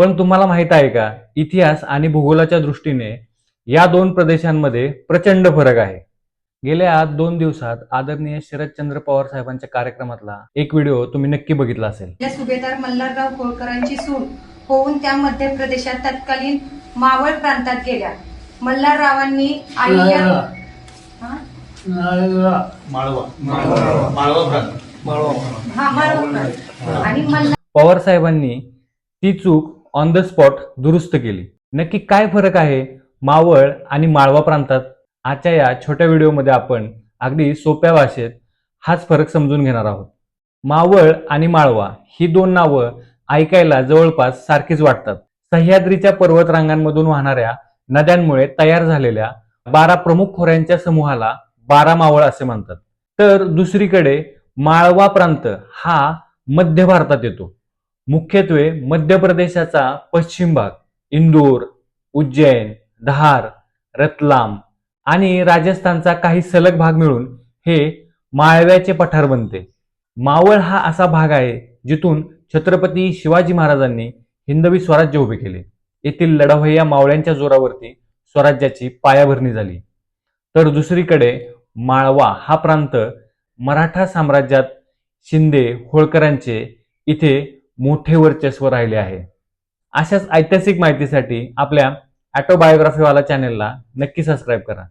पण तुम्हाला माहित आहे का, इतिहास आणि भूगोलाच्या दृष्टीने या दोन प्रदेशांमध्ये प्रचंड फरक आहे. गेल्या 2 दिवसात आदरणीय शरदचंद्र पवार साहेबांच्या कार्यक्रमातला एक व्हिडिओ तुम्ही नक्की बघितला असेल. सुभेदार मल्हारराव होळकरांची सूड होऊन त्या मध्य प्रदेशात तत्कालीन मावळ प्रांतात गेल्या. मल्हाररावांनी पवार साहेबांनी ती चूक ऑन द स्पॉट दुरुस्त केली. नक्की काय फरक आहे मावळ आणि माळवा प्रांतात? आजच्या या छोट्या व्हिडिओमध्ये आपण अगदी सोप्या भाषेत हाच फरक समजून घेणार आहोत. मावळ आणि माळवा ही दोन नावं ऐकायला जवळपास सारखीच वाटतात. सह्याद्रीच्या पर्वतरांगांमधून वाहणाऱ्या नद्यांमुळे तयार झालेल्या 12 प्रमुख खोऱ्यांच्या समूहाला 12 मावळ असे म्हणतात. तर दुसरीकडे माळवा प्रांत हा मध्य भारतात येतो. मुख्यत्वे मध्य प्रदेशाचा पश्चिम भाग, इंदोर, उज्जैन, धार, रतलाम आणि राजस्थानचा काही सलग भाग मिळून हे माळव्याचे पठार बनते. मावळ हा असा भाग आहे जिथून छत्रपती शिवाजी महाराजांनी हिंदवी स्वराज्य उभे केले. येथील लढवय्या मावळ्यांच्या जोरावरती स्वराज्याची पायाभरणी झाली. तर दुसरीकडे माळवा हा प्रांत मराठा साम्राज्यात शिंदे होळकरांचे इथे मोठे वर्चस्व राहिले आहे. अशाच ऐतिहासिक माहितीसाठी आपल्या ऑटोबायोग्राफीवाला चॅनेलला नक्की सबस्क्राईब करा.